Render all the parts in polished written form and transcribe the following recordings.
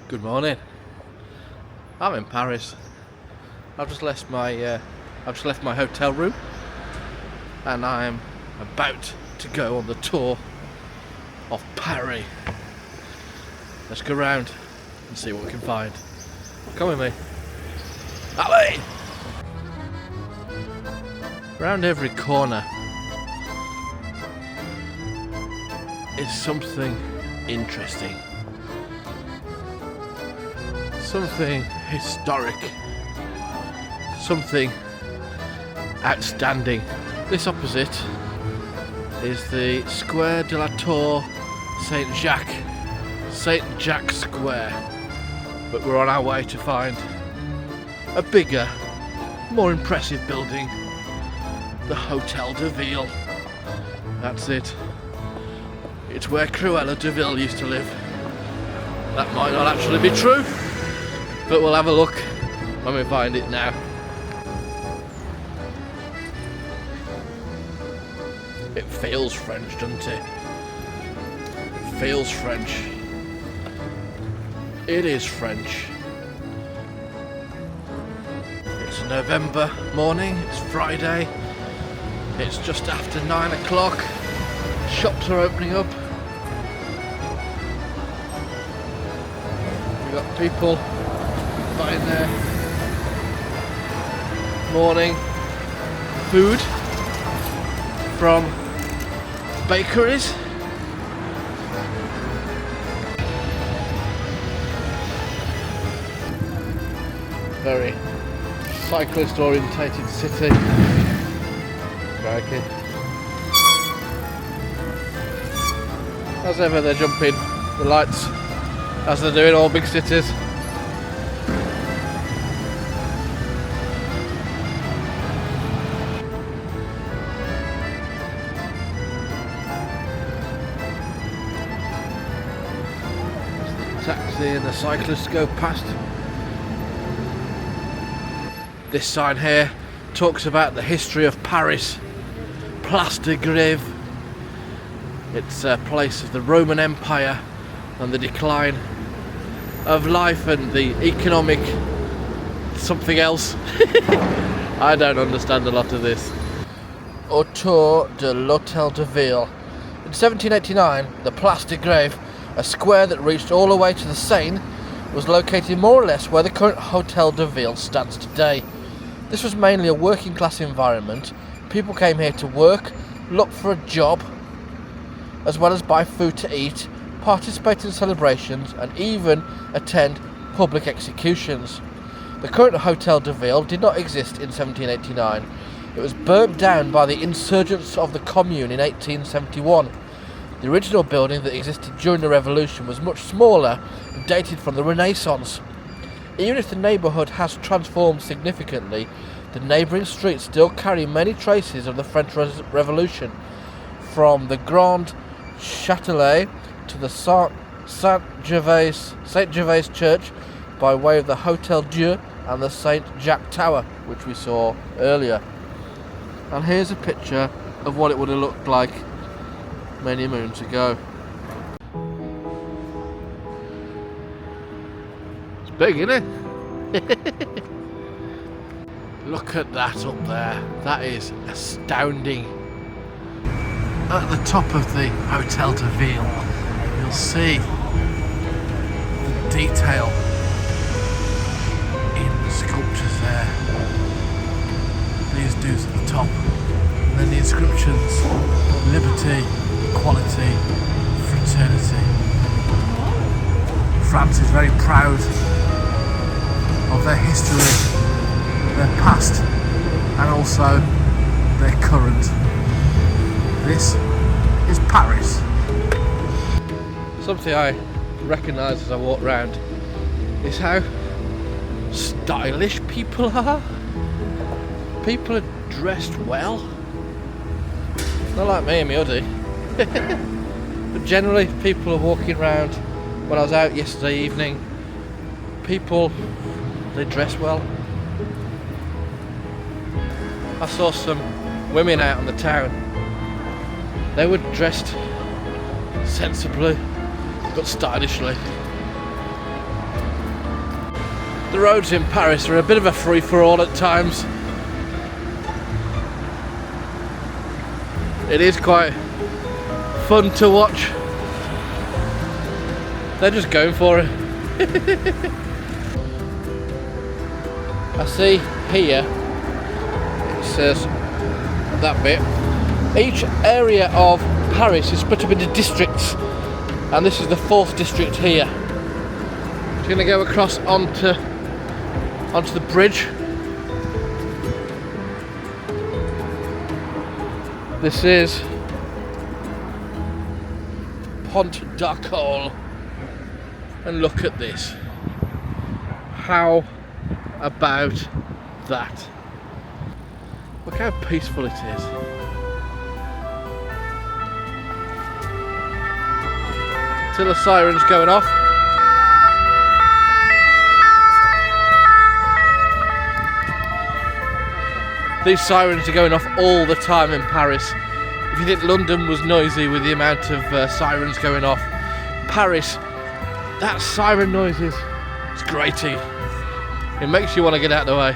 Good morning. I'm in Paris. I've just left my hotel room, and I'm about to go on the tour of Paris. Let's go around and see what we can find. Come with me. Allez! Round every corner is something interesting. Something historic. Something outstanding. This opposite is the Square de la Tour Saint-Jacques Square. But we're on our way to find a bigger, more impressive building, the Hotel de Ville. That's it. It's where Cruella de Vil used to live. That might not actually be true, but we'll have a look when we find it now. It feels French, doesn't it? It feels French. It is French. It's November morning, it's Friday. It's just after 9 o'clock. Shops are opening up. We've got people buying their morning food from bakeries. Very cyclist orientated city. Crikey. As ever, they're jumping the lights as they do in all big cities. Taxi and the cyclists go past. This sign here talks about the history of Paris. Place de Grève. It's a place of the Roman Empire and the decline of life and the economic something else. I don't understand a lot of this. Autour de l'Hôtel de Ville. In 1789, the Place de Grève, a square that reached all the way to the Seine, was located more or less where the current Hotel de Ville stands today. This was mainly a working class environment. People came here to work, look for a job, as well as buy food to eat, participate in celebrations, and even attend public executions. The current Hotel de Ville did not exist in 1789. It was burnt down by the insurgents of the Commune in 1871. The original building that existed during the Revolution was much smaller and dated from the Renaissance. Even if the neighbourhood has transformed significantly, the neighbouring streets still carry many traces of the French Revolution, from the Grand Châtelet to the Saint-Gervais Church by way of the Hôtel Dieu and the Saint-Jacques Tower, which we saw earlier. And here's a picture of what it would have looked like many moons ago. It's big, isn't it? Look at that up there. That is astounding. At the top of the Hotel de Ville, you'll see the detail in the sculptures there. These dudes at the top. And then the inscriptions: liberty, equality, fraternity. France is very proud of their history, their past, and also their current. This is Paris. Something I recognise as I walk round is how stylish people are. People are dressed well. Not like me and my hoodie. But generally people are walking around. When I was out yesterday evening, people, they dress well. I saw some women out on the town. They were dressed sensibly but stylishly. The roads in Paris are a bit of a free-for-all at times. It is quite fun to watch. They're just going for it. I see here, it says that bit. Each area of Paris is split up into districts, and this is the 4th district here. We're going to go across onto the bridge. This is Pont d'Arcole, and look at this. How about that? Look how peaceful it is. Till the siren's going off. These sirens are going off all the time in Paris. If you think London was noisy with the amount of sirens going off, Paris, that siren noise is grating. It makes you want to get out of the way.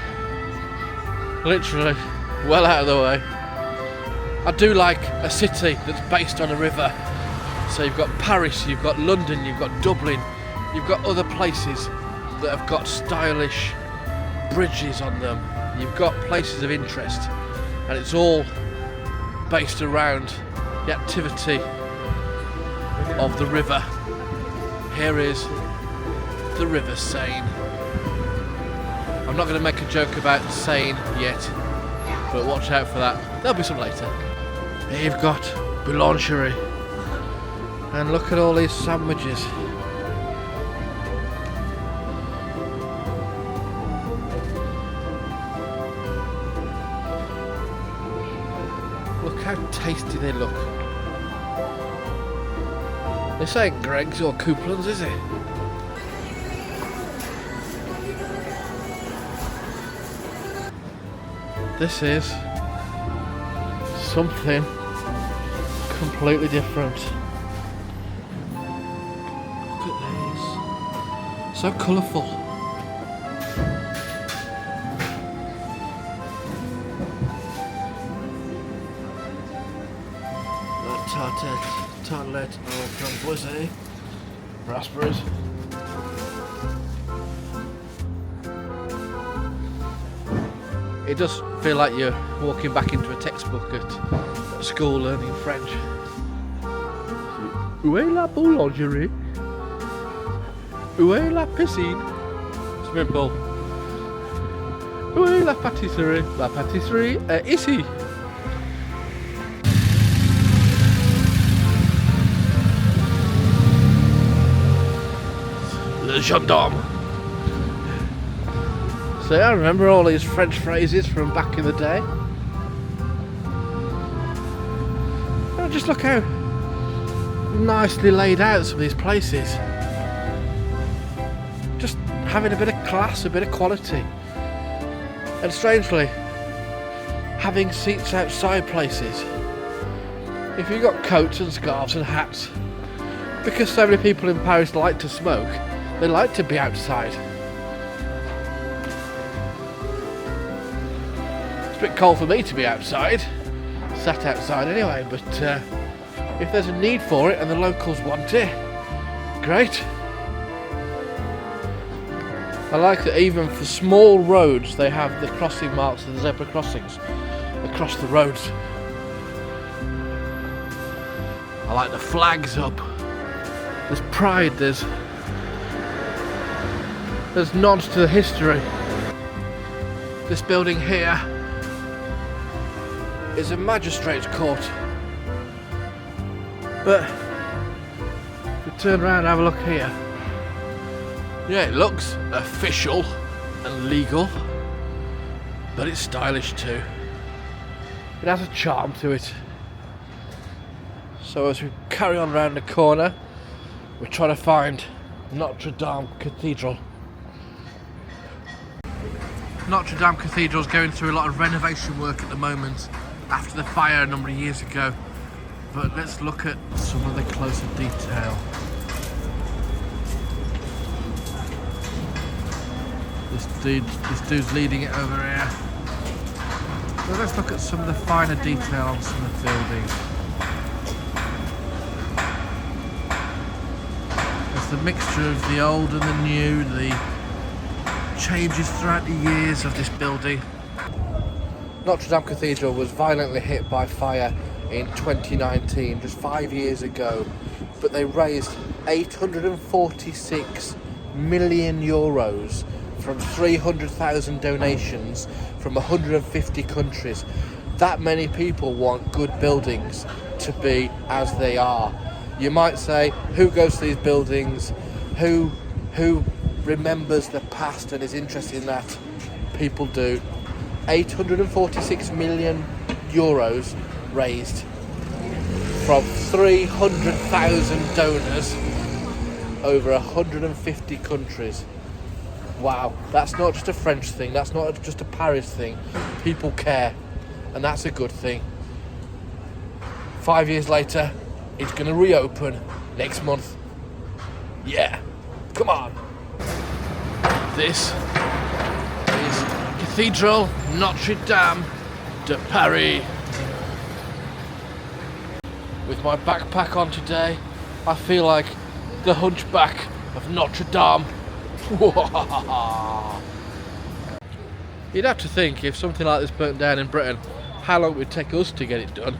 Literally, well out of the way. I do like a city that's based on a river. So you've got Paris, you've got London, you've got Dublin, you've got other places that have got stylish bridges on them. You've got places of interest, and it's all based around the activity of the river. Here is the River Seine. I'm not going to make a joke about Seine yet, but watch out for that. There'll be some later. Here you've got boulangerie, and look at all these sandwiches. Look how tasty they look. This ain't Greggs or Couplands, is it? This is something completely different. Look at these. So colourful. Tartelette au framboise, raspberries. It does feel like you're walking back into a textbook at school learning French. Où est la boulangerie? Où est la piscine? Swimming pool. Où est la pâtisserie? La pâtisserie est ici. Le gendarme. So I remember all these French phrases from back in the day. And just look how nicely laid out some of these places. Just having a bit of class, a bit of quality. And strangely, having seats outside places. If you've got coats and scarves and hats, because so many people in Paris like to smoke, they like to be outside. It's a bit cold for me to be outside, sat outside anyway, but if there's a need for it and the locals want it, great. I like that even for small roads they have the crossing marks and the zebra crossings across the roads. I like the flags up. There's pride, there's nods to the history. This building here is a magistrate's court. But if we turn around and have a look here, yeah, it looks official and legal, but it's stylish too. It has a charm to it. So as we carry on around the corner, we're trying to find Notre Dame Cathedral. Notre Dame Cathedral is going through a lot of renovation work at the moment after the fire a number of years ago. But let's look at some of the closer detail. This dude's leading it over here. So let's look at some of the finer detail on some of the buildings. It's the mixture of the old and the new, the changes throughout the years of this building. Notre Dame Cathedral was violently hit by fire in 2019, just 5 years ago, but they raised 846 million euros from 300,000 donations from 150 countries. That many people want good buildings to be as they are. You might say, who goes to these buildings? Who remembers the past and is interested in that? People do. 846 million euros raised from 300,000 donors over 150 countries. Wow, that's not just a French thing, that's not just a Paris thing. People care, and that's a good thing. 5 years later, it's going to reopen next month. Yeah, come on. This is Cathedral Notre Dame de Paris. With my backpack on today, I feel like the Hunchback of Notre Dame. You'd have to think, if something like this burnt down in Britain, how long it would take us to get it done.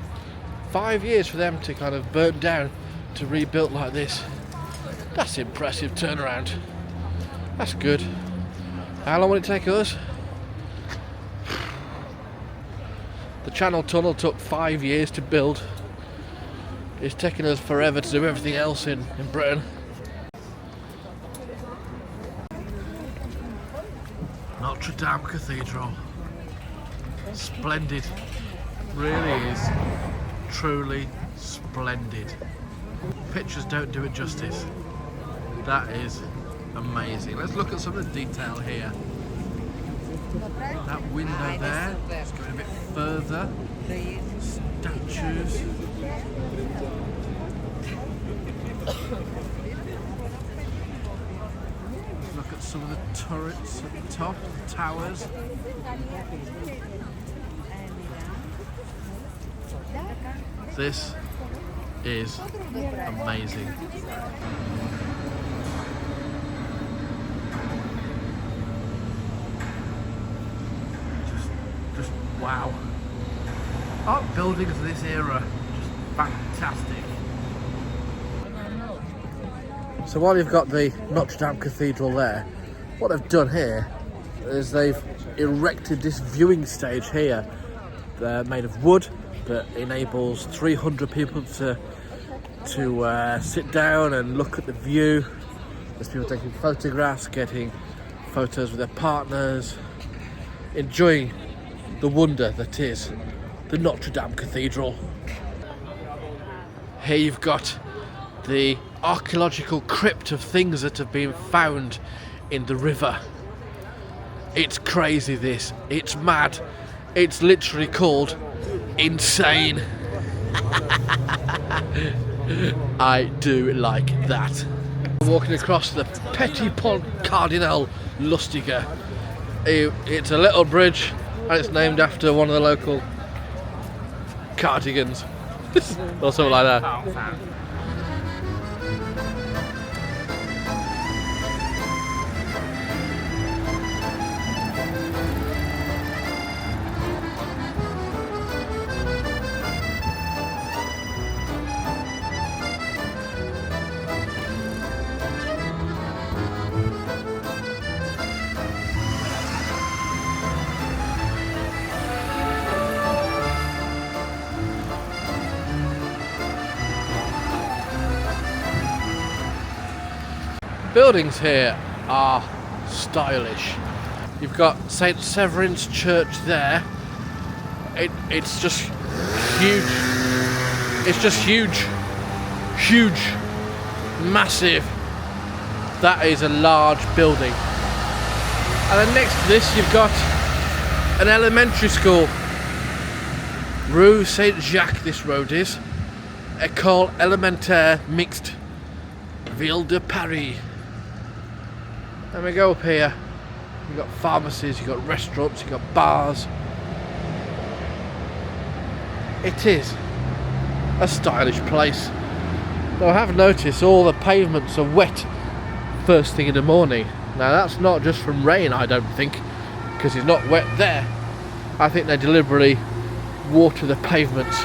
5 years for them to kind of burn down to rebuild like this. That's impressive turnaround. That's good. How long will it take us? The Channel Tunnel took 5 years to build. It's taken us forever to do everything else in Britain. Notre Dame Cathedral. Splendid. Really is. Truly splendid. Pictures don't do it justice. That is amazing. Let's look at some of the detail here. That window there, let's go a bit further. Statues. Look at some of the turrets at the top, the towers. This is amazing. Just wow. Art buildings of this era, just fantastic. So while you've got the Notre Dame Cathedral there, what they've done here is they've erected this viewing stage here. They're made of wood that enables 300 people to sit down and look at the view. There's people taking photographs, getting photos with their partners, enjoying the wonder that is the Notre Dame Cathedral. Here you've got the archaeological crypt of things that have been found in the river. It's crazy, this. It's mad. It's literally called insane. I do like that. Walking across the Petit Pont Cardinal Lustiger. It's a little bridge and it's named after one of the local cardigans or something like that. Buildings here are stylish. You've got St. Severin's Church there. It's just huge. It's just huge. Huge. Massive. That is a large building. And then next to this you've got an elementary school. Rue Saint-Jacques this road is. École Élémentaire Mixte. Ville de Paris. Then we go up here, you've got pharmacies, you've got restaurants, you've got bars. It is a stylish place. Though I have noticed all the pavements are wet first thing in the morning. Now that's not just from rain, I don't think, because it's not wet there. I think they deliberately water the pavements.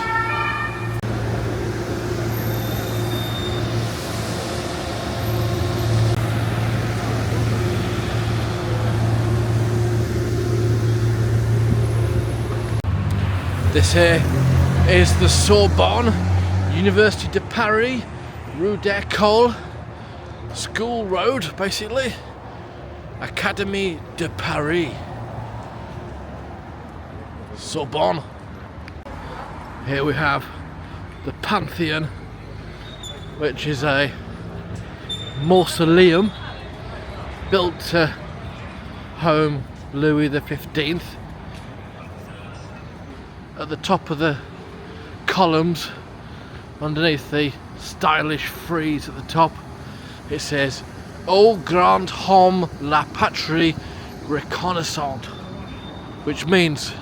This here is the Sorbonne, Université de Paris, Rue d'École, School Road, basically. Académie de Paris. Sorbonne. Here we have the Pantheon, which is a mausoleum built to home Louis XV. At the top of the columns, underneath the stylish frieze at the top, it says "Au grand homme la patrie reconnaissante," which means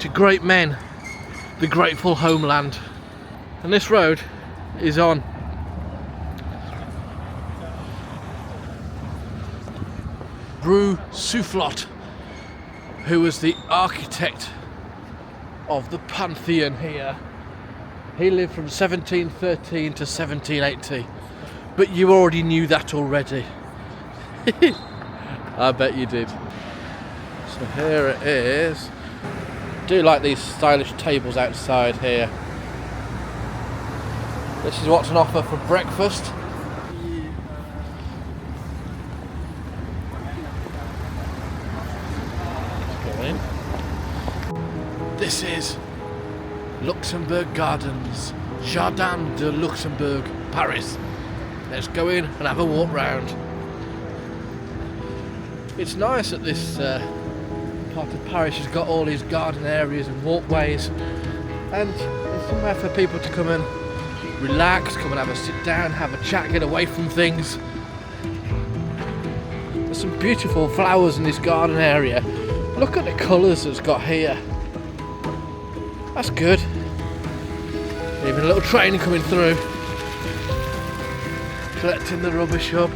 to great men, the grateful homeland. And this road is on Rue Soufflot, who was the architect of the Pantheon here. He lived from 1713 to 1780, but you already knew that already. I bet you did. So here it is. I do like these stylish tables outside here. This is what's on offer for breakfast. Let's go in. This is Luxembourg Gardens, Jardin de Luxembourg, Paris. Let's go in and have a walk round. It's nice that this part of Paris has got all these garden areas and walkways, and there's somewhere for people to come and relax, come and have a sit down, have a chat, get away from things. There's some beautiful flowers in this garden area. Look at the colours it's got here. That's good. Even a little train coming through, collecting the rubbish up.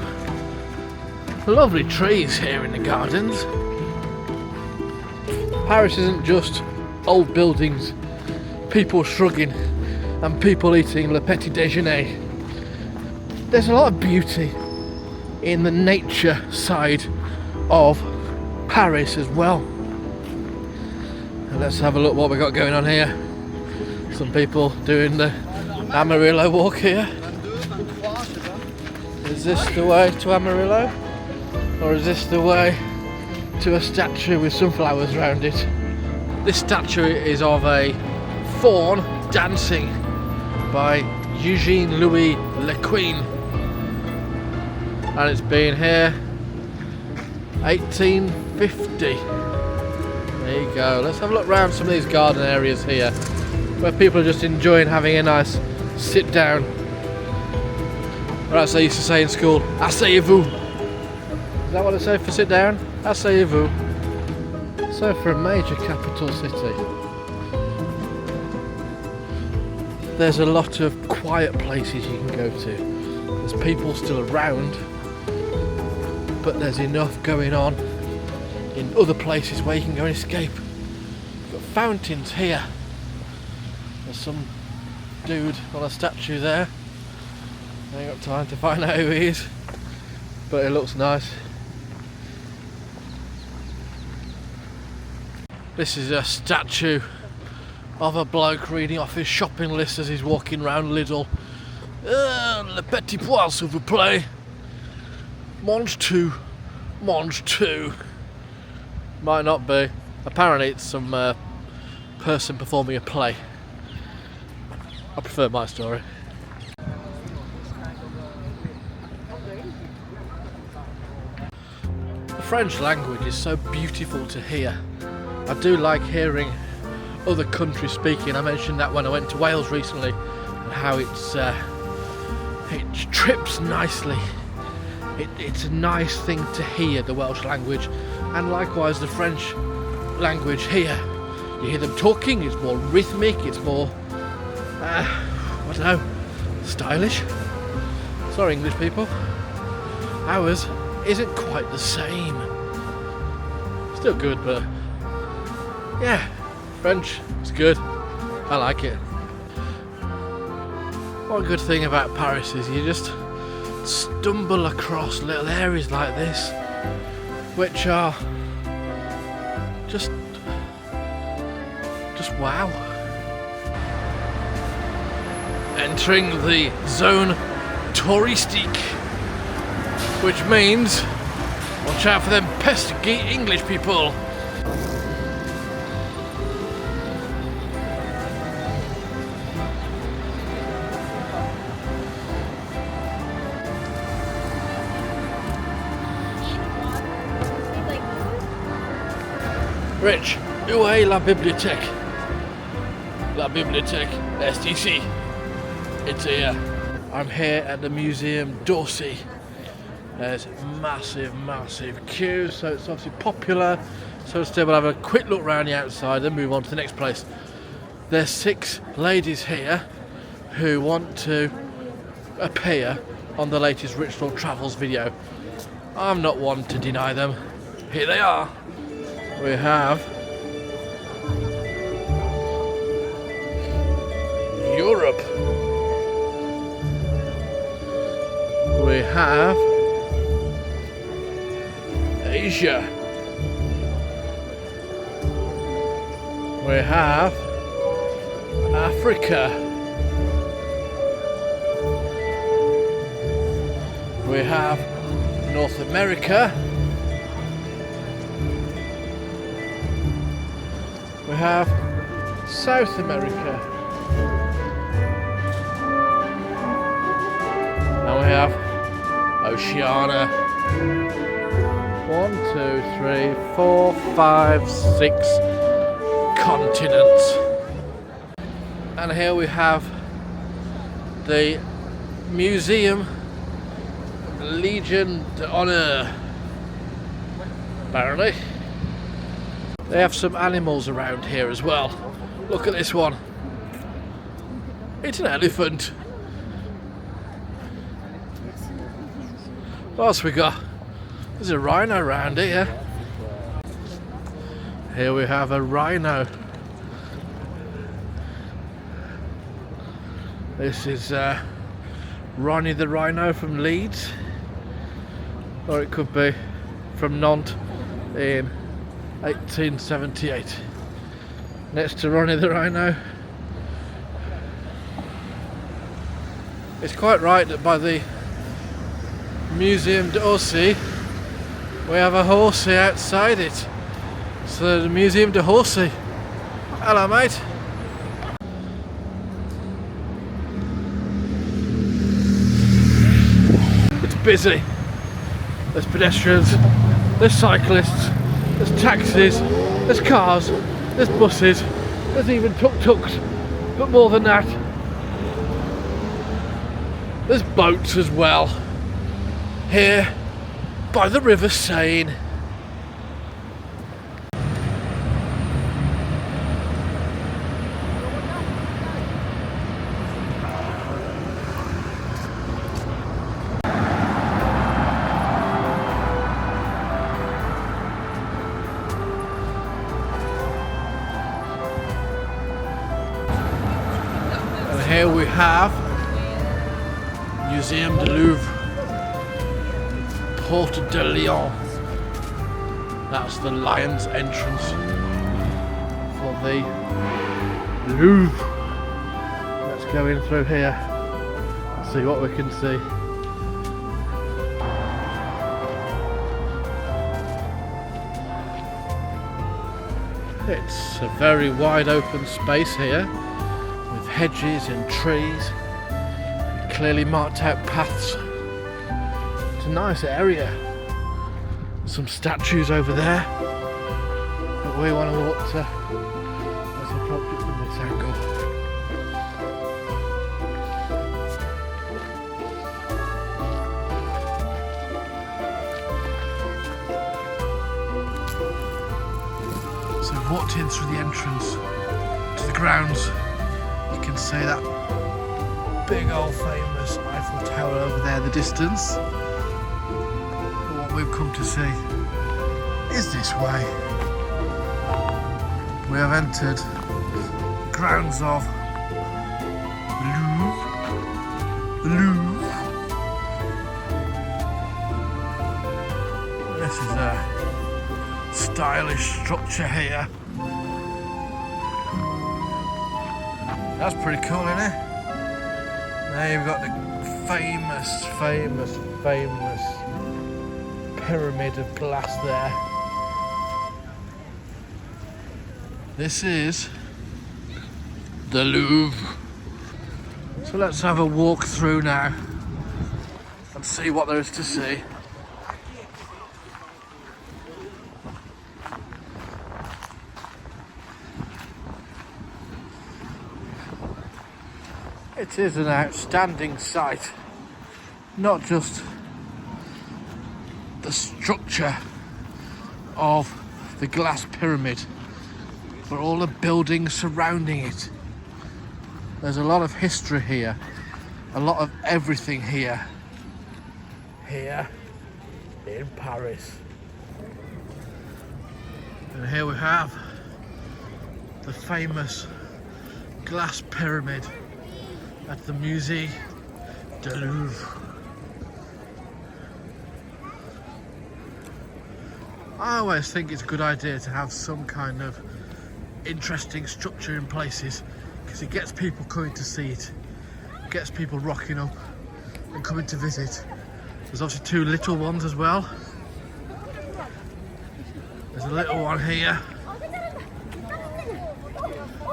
Lovely trees here in the gardens. Paris isn't just old buildings, people shrugging and people eating le petit déjeuner. There's a lot of beauty in the nature side of Paris as well. And let's have a look what we got going on here. Some people doing the Amarillo walk here. Is this the way to Amarillo? Or is this the way to a statue with sunflowers around it? This statue is of a faun dancing by Eugene Louis Lequesne, and it's been here 1850. There you go. Let's have a look around some of these garden areas here where people are just enjoying having a nice sit down, or as they used to say in school, asseyez-vous. Is that what they say for sit down? Asseyez-vous. So for a major capital city, there's a lot of quiet places you can go to. There's people still around, but there's enough going on in other places where you can go and escape. You've got fountains here. There's some dude on a statue there. I ain't got time to find out who he is, but it looks nice. This is a statue of a bloke reading off his shopping list as he's walking round Lidl. Le petit pois, s'il vous plaît. Mange tout. Mange tout. Might not be. Apparently it's some person performing a play. I prefer my story. The French language is so beautiful to hear. I do like hearing other countries speaking. I mentioned that when I went to Wales recently, and how it trips nicely. It's a nice thing to hear, the Welsh language, and likewise the French language here. You hear them talking, it's more rhythmic, it's more, I don't know, stylish. Sorry English people. Ours isn't quite the same. Still good, but yeah, French is good. I like it. One good thing about Paris is you just stumble across little areas like this, which are just wow. Entering the zone touristique, which means watch out for them pesky English people. Rich, où est la bibliothèque? La bibliothèque STC. It's here. I'm here at the Museum d'Orsay. There's massive queues, so it's obviously popular. So instead we'll have a quick look around the outside and move on to the next place. There's 6 ladies here who want to appear on the latest Rich Lord Travels video. I'm not one to deny them. Here they are. We have Europe. We have Asia. We have Africa. We have North America. We have South America. And we have Oceania. 1, 2, 3, 4, 5, 6 continents. And here we have the Museum Legion d'Honneur. Apparently. They have some animals around here as well. Look at this one. It's an elephant. What else we got? There's a rhino around here. Here we have a rhino. This is Ronnie the Rhino from Leeds. Or it could be from Nantes in 1878. Next to Ronnie the Rhino. It's quite right that by the Museum d'Orsay we have a horsey outside it. So the Museum d'Orsay. Hello mate. It's busy. There's pedestrians, there's cyclists, there's taxis, there's cars, there's buses, there's even tuk-tuks, but more than that, there's boats as well, here by the River Seine. Here we have Museum du Louvre, Porte de Lyon. That's the lion's entrance for the Louvre. Let's go in through here and see what we can see. It's a very wide open space here, with hedges and trees, clearly marked out paths. It's a nice area. Some statues over there that we want to walk to. Let's approach it from this angle. I've walked in through the entrance to the grounds. You can see that big old famous Eiffel Tower over there in the distance. But what we've come to see is this way. We have entered the grounds of the Louvre. This is a stylish structure here. That's pretty cool, isn't it? Now you've got the famous pyramid of glass there. This is the Louvre. So let's have a walk through now and see what there is to see. It is an outstanding sight, not just the structure of the glass pyramid, but all the buildings surrounding it. There's a lot of history here, a lot of everything here in Paris. And here we have the famous glass pyramid at the Musée du Louvre. I always think it's a good idea to have some kind of interesting structure in places, because it gets people coming to see it, gets people rocking up and coming to visit. There's obviously two little ones as well. There's a little one here.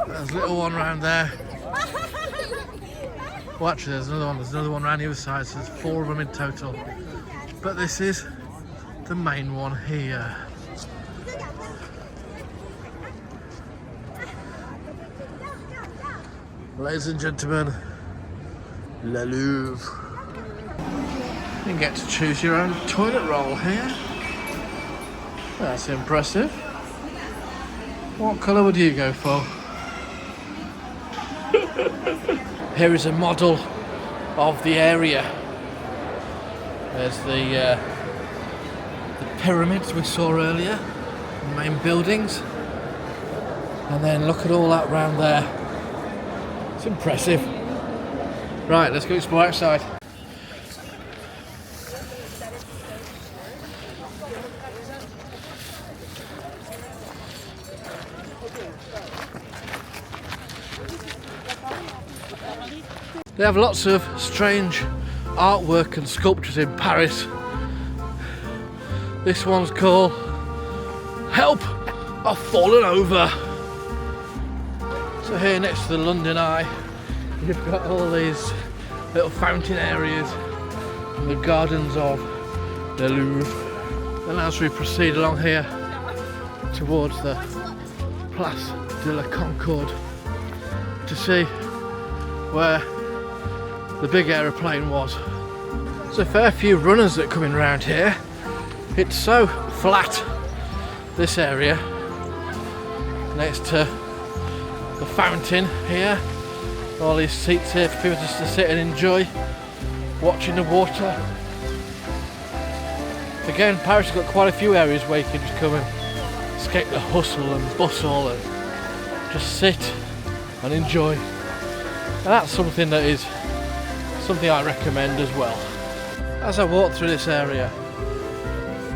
There's a little one around there. Well, actually there's another one around the other side, so there's 4 of them in total. But this is the main one here. Ladies and gentlemen, Le Louvre. You can get to choose your own toilet roll here. That's impressive. What colour would you go for? Here is a model of the area. There's the pyramids we saw earlier, the main buildings, and then look at all that round there. It's impressive. Right, let's go explore outside. They have lots of strange artwork and sculptures in Paris. This one's called Help, I've Fallen Over. So here next to the London Eye, you've got all these little fountain areas and the gardens of the Louvre. And as we proceed along here towards the Place de la Concorde to see where the big aeroplane was. There's a fair few runners that are coming around here. It's so flat, this area, next to the fountain here. All these seats here for people just to sit and enjoy watching the water. Again, Paris has got quite a few areas where you can just come and escape the hustle and bustle and just sit and enjoy. And that's something I recommend as well. As I walk through this area,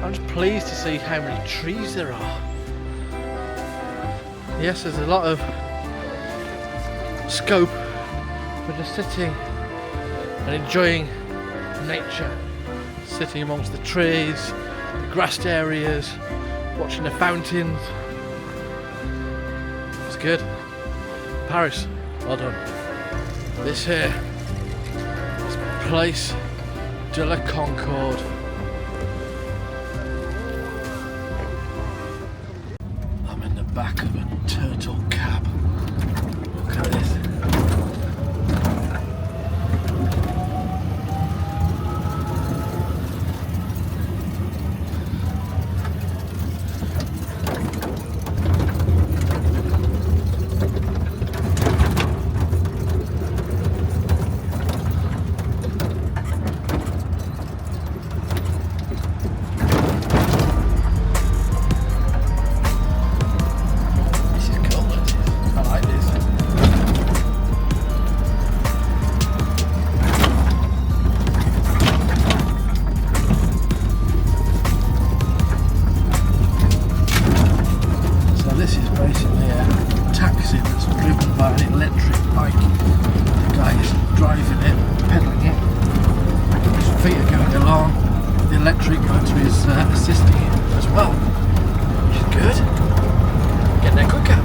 I'm just pleased to see how many trees there are. Yes, there's a lot of scope for just sitting and enjoying nature, sitting amongst the trees, the grassed areas, watching the fountains. It's good. Paris, well done. This here is Place de la Concorde. I'm in the back of a turtle cab. Look at this. is assisting him as well, which is good. Getting there quicker.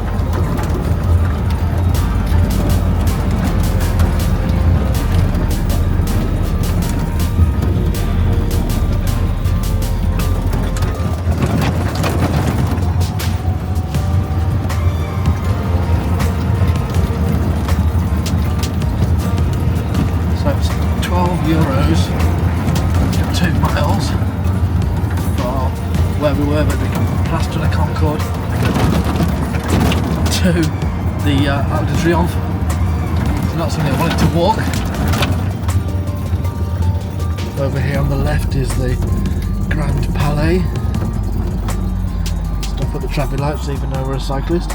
So it's €12 for 2 miles from where we were when we Place de la Concorde to the Arc de Triomphe. It's not something I wanted to walk. Over here on the left is the Grand Palais. Stop at the traffic lights even though we're a cyclist.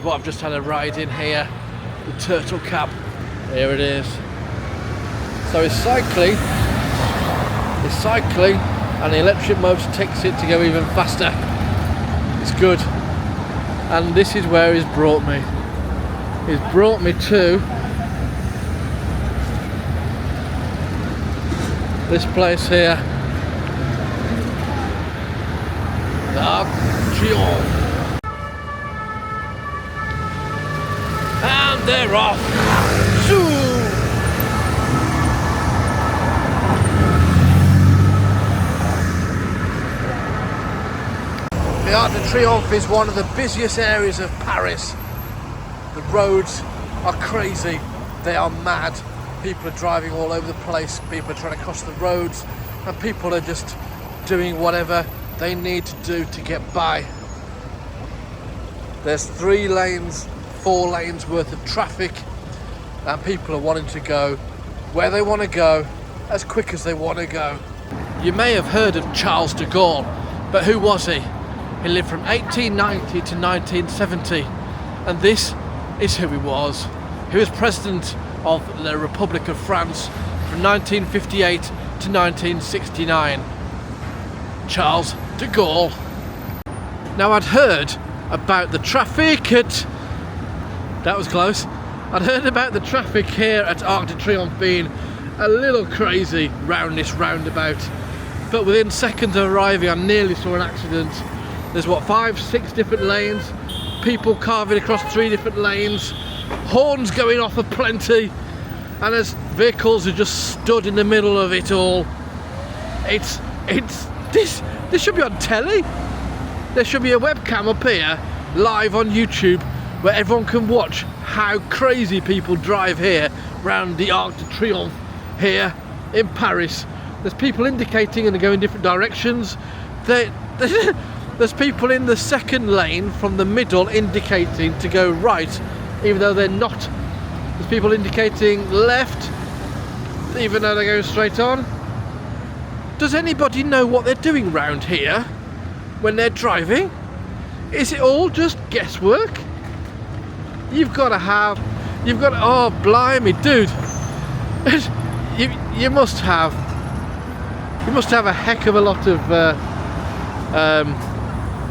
What I've just had a ride in here, the Turtle Cab. Here it is. So it's cycling, and the electric motor takes it to go even faster. It's good. And this is where he's brought me. He's brought me to this place here, the Arc de Triomphe. And they're off. The Arc de Triomphe is one of the busiest areas of Paris. The roads are crazy. They are mad. People are driving all over the place. People are trying to cross the roads, and people are just doing whatever they need to do to get by. There's 3 lanes, 4 lanes worth of traffic, and people are wanting to go where they want to go as quick as they want to go. You may have heard of Charles de Gaulle, but who was he? He lived from 1890 to 1970, and this is who he was. He was president of the Republic of France from 1958 to 1969. Charles de Gaulle. Now I'd heard about the traffic at... That was close. I'd heard about the traffic here at Arc de Triomphe being a little crazy round this roundabout. But within seconds of arriving, I nearly saw an accident. There's what, 5, 6 different lanes, people carving across 3 different lanes, horns going off aplenty, and as vehicles are just stood in the middle of it all. This should be on telly. There should be a webcam up here, live on YouTube, where everyone can watch how crazy people drive here round the Arc de Triomphe here in Paris. There's people indicating and they go in different directions. There's people in the second lane from the middle indicating to go right, even though they're not. There's people indicating left, even though they're going straight on. Does anybody know what they're doing round here when they're driving? Is it all just guesswork? You've got to, oh blimey, dude. You must have a heck of a lot of,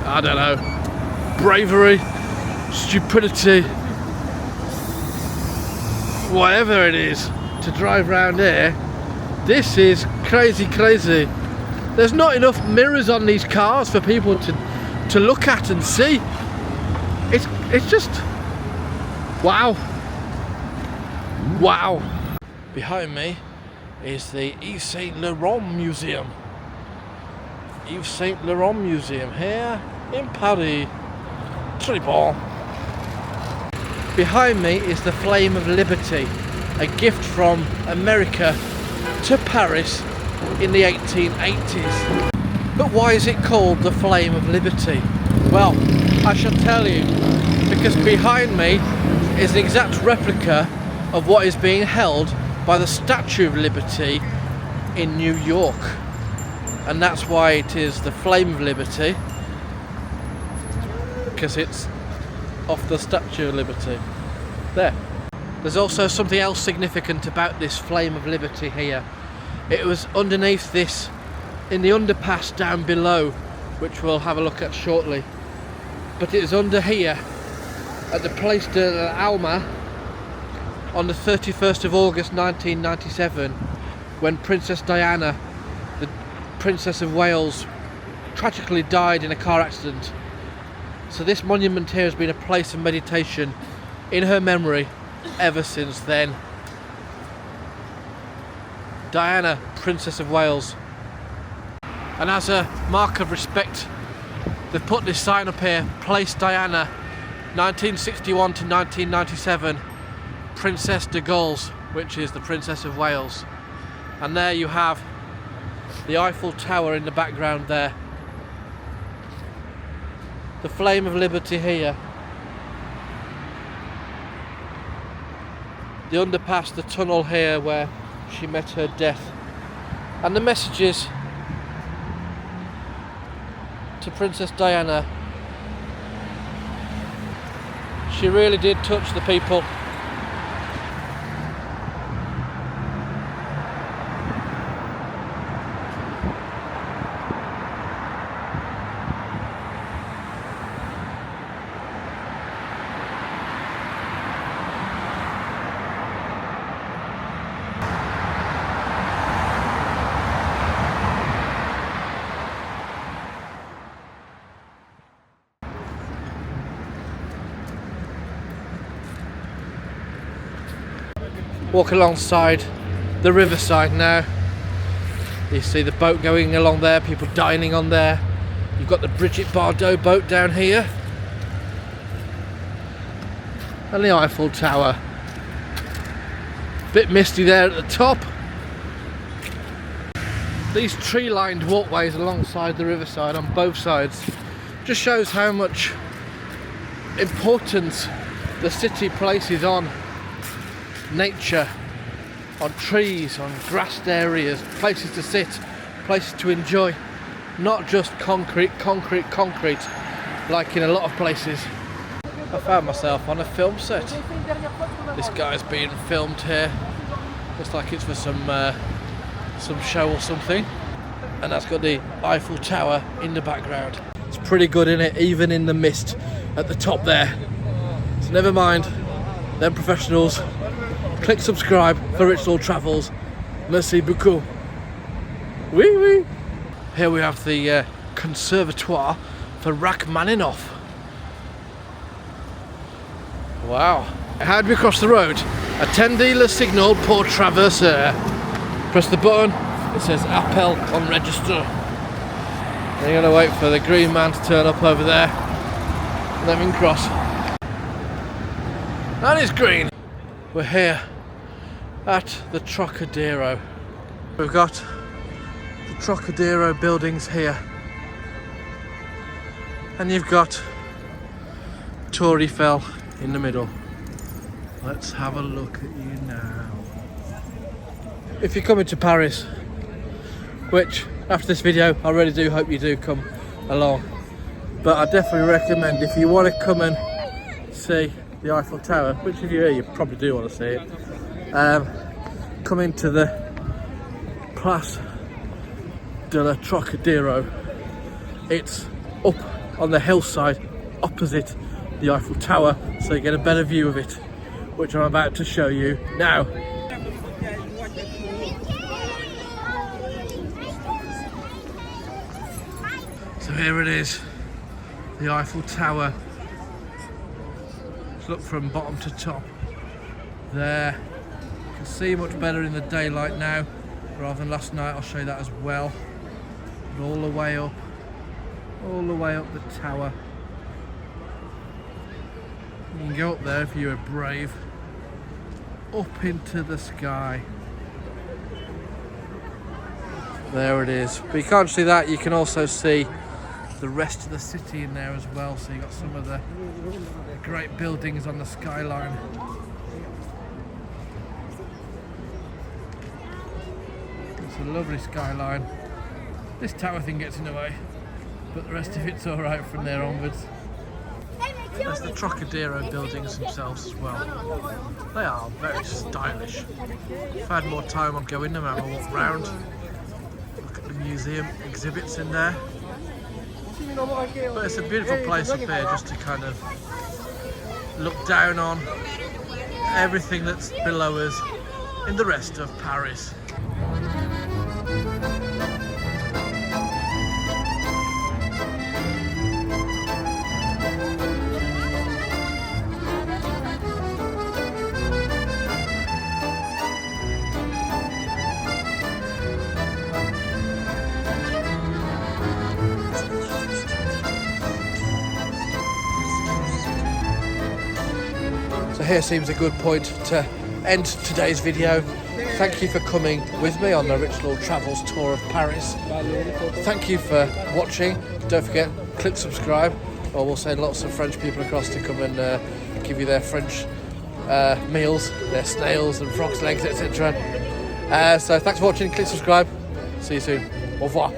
I don't know, bravery, stupidity, whatever it is, to drive around here. This is crazy. There's not enough mirrors on these cars for people to look at and see. It's just wow. Behind me is the Yves Saint Laurent Museum. Yves Saint Laurent Museum here in Paris. Très bon. Behind me is the Flame of Liberty, a gift from America to Paris in the 1880s. But why is it called the Flame of Liberty? Well, I shall tell you, because behind me is an exact replica of what is being held by the Statue of Liberty in New York. And that's why it is the Flame of Liberty. because it's off the Statue of Liberty. There. There's also something else significant about this Flame of Liberty here. It was underneath this, in the underpass down below, which we'll have a look at shortly. But it was under here, at the Place de Alma, on the 31st of August 1997, when Princess Diana, the Princess of Wales, tragically died in a car accident. So this monument here has been a place of meditation in her memory ever since then. Diana, Princess of Wales. And as a mark of respect, they've put this sign up here, Place Diana, 1961 to 1997, Princess de Galles, which is the Princess of Wales. And there you have the Eiffel Tower in the background there. The Flame of Liberty here. The underpass, the tunnel here where she met her death. And the messages to Princess Diana. She really did touch the people. Walk alongside the riverside now. You see the boat going along there, people dining on there. You've got the Brigitte Bardot boat down here. And the Eiffel Tower. Bit misty there at the top. These tree-lined walkways alongside the riverside on both sides just shows how much importance the city places on nature, on trees, on grassed areas, places to sit, places to enjoy, not just concrete like in a lot of places. I found myself on a film set. This guy's being filmed here. Looks like it's for some show or something. And that's got the Eiffel Tower in the background. It's pretty good, in it, even in the mist at the top there. So never mind them professionals. Click subscribe for Rich Lord Travels. Merci beaucoup. Oui, oui. Here we have the Conservatoire for Rachmaninoff. Wow. How do we cross the road? Attendez le signal pour traverser. Press the button, it says appel on register. And you're going to wait for the green man to turn up over there. And then we can cross. That is green. We're here at the Trocadero. We've got the Trocadero buildings here. And you've got Tour Eiffel in the middle. Let's have a look at you now. If you're coming to Paris, which after this video I really do hope you do come along, but I definitely recommend, if you want to come and see the Eiffel Tower, which if you're here you probably do want to see it, come into the Place de la Trocadero. It's up on the hillside opposite the Eiffel Tower, so you get a better view of it, which I'm about to show you now. So here it is, the Eiffel Tower. Let's look from bottom to top. There, you can see much better in the daylight now rather than last night. I'll show you that as well. But all the way up the tower. You can go up there if you are brave, up into the sky. There it is. But you can't see that, you can also see the rest of the city in there as well. So you've got some of the great buildings on the skyline. It's a lovely skyline. This tower thing gets in the way, but the rest of it's alright from there onwards. There's the Trocadero buildings themselves as well. They are very stylish. If I had more time, I'd go in them and have a walk round. Look at the museum exhibits in there. But it's a beautiful place up here just to kind of look down on everything that's below us in the rest of Paris. So here seems a good point to end today's video. Thank you for coming with me on the Rich Lord Travels tour of Paris. Thank you for watching. Don't forget, click subscribe, or we'll send lots of French people across to come and give you their French meals, their snails and frog's legs, etc. So thanks for watching. Click subscribe. See you soon. Au revoir.